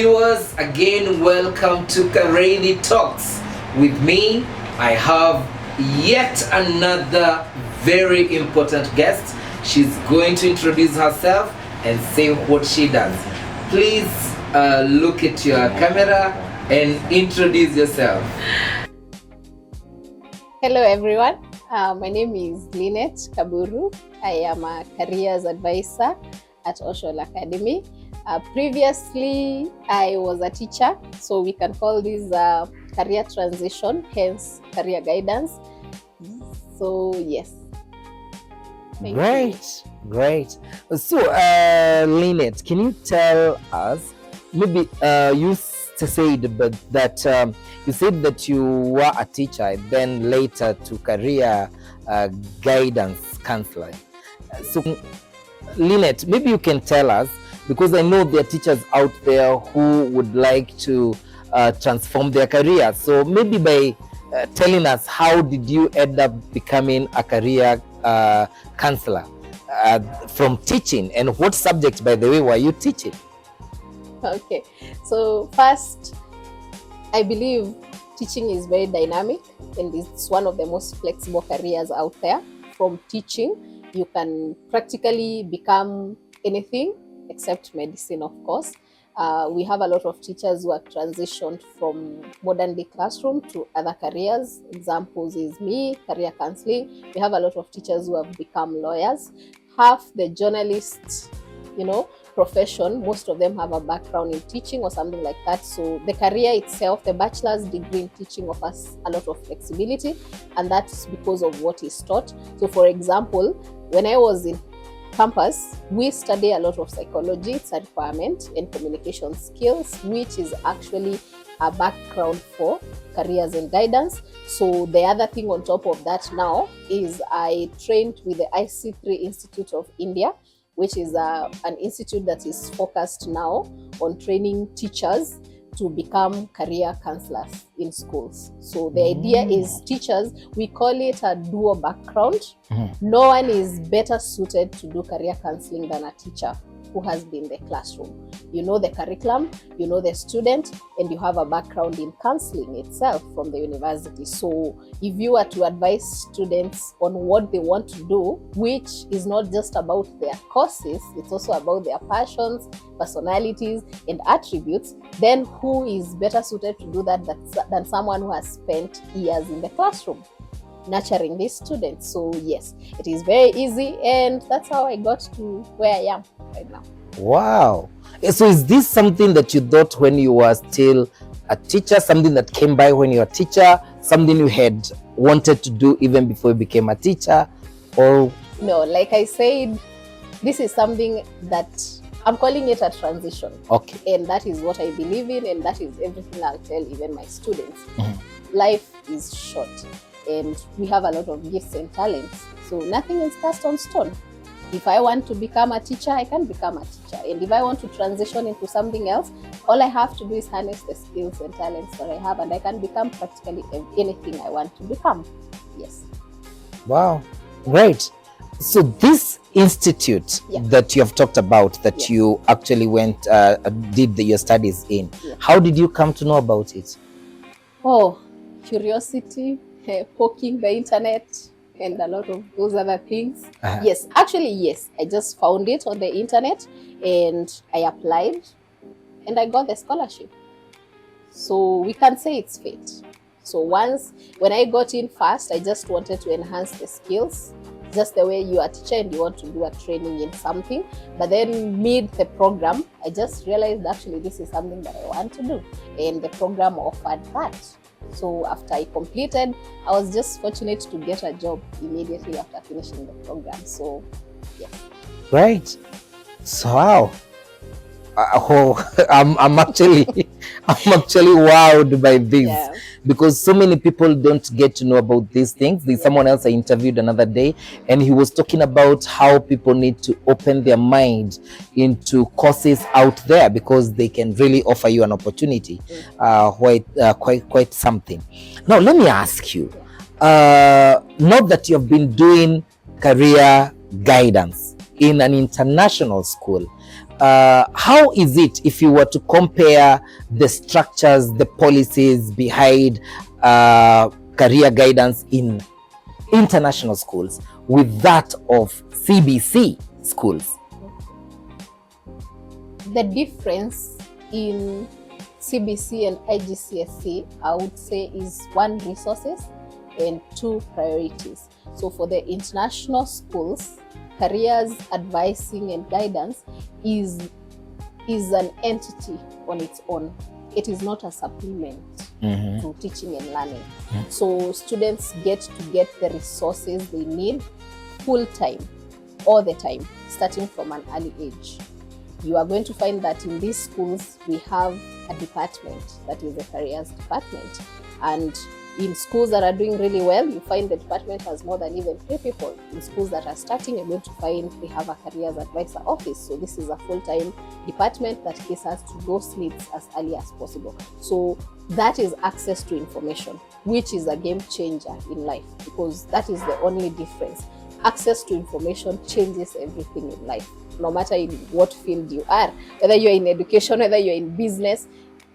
viewers, again welcome to Kariithi Talks. With me, I have yet another very important guest. She's going to introduce herself and say what she does. Please look at your camera and introduce yourself. Hello everyone, my name is Linnet Kaburu. I am a careers advisor at Oshol Academy. Previously, I was a teacher, so we can call this career transition, hence career guidance. So yes. Great. So, Linnet, can you tell us, maybe you said but that you said that you were a teacher, then later to career guidance counselor. So, Linnet, maybe you can tell us, because I know there are teachers out there who would like to transform their career. So maybe by telling us, how did you end up becoming a career counselor from teaching, and what subject, by the way, were you teaching? Okay, so first, I believe teaching is very dynamic and it's one of the most flexible careers out there. From teaching, you can practically become anything except medicine, of course. We have a lot of teachers who have transitioned from modern day classroom to other careers. Examples is me, career counseling. We have a lot of teachers who have become lawyers. Half the journalists, profession, most of them have a background in teaching or something like that. So the career itself, the bachelor's degree in teaching, offers a lot of flexibility, and that's because of what is taught. So for example, when I was in campus, we study a lot of psychology. It's a requirement, and communication skills, which is actually a background for careers and guidance. So the other thing on top of that now is I trained with the IC3 Institute of India, which is an institute that is focused now on training teachers to become career counselors in schools. So the idea is teachers, we call it a dual background. No one is better suited to do career counseling than a teacher who has been in the classroom. You know the curriculum, you know the student, and you have a background in counseling itself from the university. So if you are to advise students on what they want to do, which is not just about their courses, it's also about their passions, personalities, and attributes, then who is better suited to do that than someone who has spent years in the classroom nurturing these students? So yes, it is very easy, and that's how I got to where I am right now. Wow. So is this something that you thought when you were still a teacher, something that came by when you were a teacher, something you had wanted to do even before you became a teacher? Or no, like I said, this is something that I'm calling it a transition. Okay. And that is what I believe in, and that is everything I'll tell even my students. Life is short, and we have a lot of gifts and talents. So nothing is cast on stone. If I want to become a teacher, I can become a teacher. And if I want to transition into something else, all I have to do is harness the skills and talents that I have, and I can become practically anything I want to become. Yes. Wow. Great. So this institute that you have talked about, that you actually went, did your studies in, how did you come to know about it? Oh, curiosity, poking the internet, and a lot of those other things. Yes, actually, yes. I just found it on the internet and I applied and I got the scholarship. So we can say it's fate. So when I got in first, I just wanted to enhance the skills, just the way you are a teacher and you want to do a training in something. But then mid the program, I just realized actually this is something that I want to do. And the program offered that. So after I completed, I was just fortunate to get a job immediately after finishing the program. So, yeah. Right. So wow. I'm actually wowed by this, because so many people don't get to know about these things. There's someone else I interviewed another day, and he was talking about how people need to open their mind into courses out there, because they can really offer you an opportunity, quite something. Now let me ask you, now that you've been doing career guidance in an international school, how is it if you were to compare the structures, the policies behind career guidance in international schools with that of CBC schools? The difference in CBC and IGCSE, I would say, is one, resources, and two, priorities. So for the international schools, careers advising and guidance is an entity on its own. It is not a supplement to teaching and learning. So students get the resources they need full time, all the time, starting from an early age. You are going to find that in these schools, we have a department that is the careers department. And in schools that are doing really well, you find the department has more than even 3 people. In schools that are starting, you're going to find they have a careers advisor office. So this is a full-time department that caters to those needs as early as possible. So that is access to information, which is a game changer in life, because that is the only difference. Access to information changes everything in life, no matter in what field you are, whether you're in education, whether you're in business,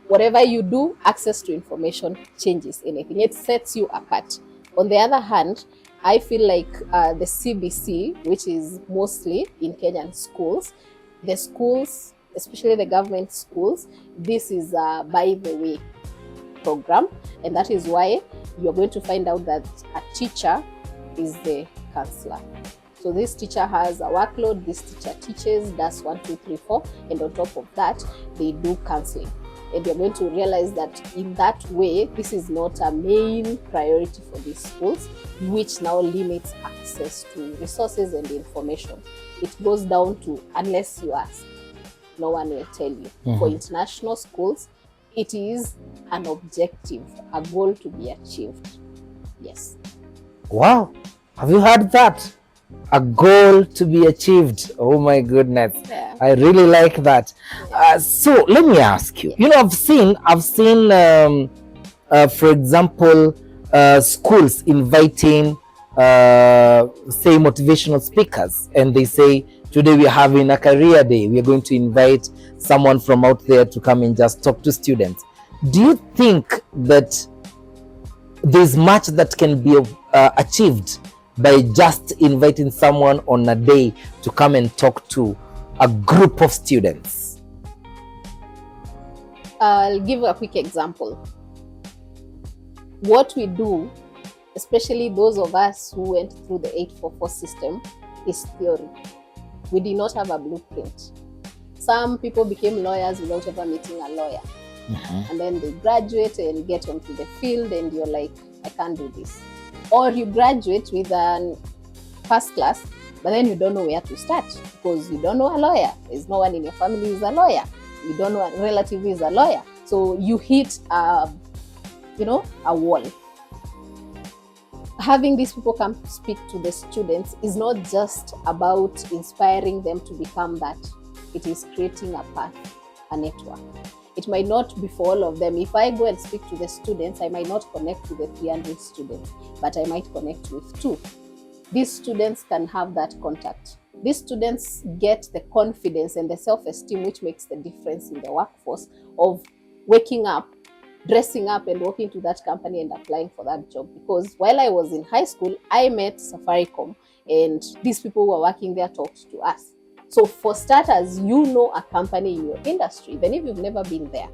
whatever you do, access to information changes anything. It sets you apart. On the other hand, I feel like the CBC, which is mostly in Kenyan schools, the schools, especially the government schools, this is a by the way program. And that is why you're going to find out that a teacher is the counselor. So this teacher has a workload, this teacher teaches, does 1, 2, 3, 4, and on top of that, they do counseling. And you're going to realize that in that way, this is not a main priority for these schools, which now limits access to resources and information. It goes down to, unless you ask, no one will tell you. For international schools, it is an objective, a goal to be achieved. Yes. Wow. Have you heard that? A goal to be achieved. Oh my goodness. Yeah. I really like that. So let me ask you, I've seen for example, schools inviting say motivational speakers, and they say, today we are having a career day, we are going to invite someone from out there to come and just talk to students. Do you think that there's much that can be achieved by just inviting someone on a day to come and talk to a group of students? I'll give a quick example. What we do, especially those of us who went through the 844 system, is theory. We did not have a blueprint. Some people became lawyers without ever meeting a lawyer. And then they graduate and get onto the field, and you're like, I can't do this. Or you graduate with an first class, but then you don't know where to start because you don't know a lawyer. There's no one in your family who's a lawyer. You don't know a relative who is a lawyer. So you hit a wall. Having these people come speak to the students is not just about inspiring them to become that. It is creating a path, a network. It might not be for all of them. If I go and speak to the students, I might not connect with the 300 students, but I might connect with 2. These students can have that contact. These students get the confidence and the self-esteem which makes the difference in the workforce of waking up, dressing up and walking to that company and applying for that job. Because while I was in high school, I met Safaricom, and these people who were working there talked to us. So for starters, you know a company in your industry, even if you've never been there.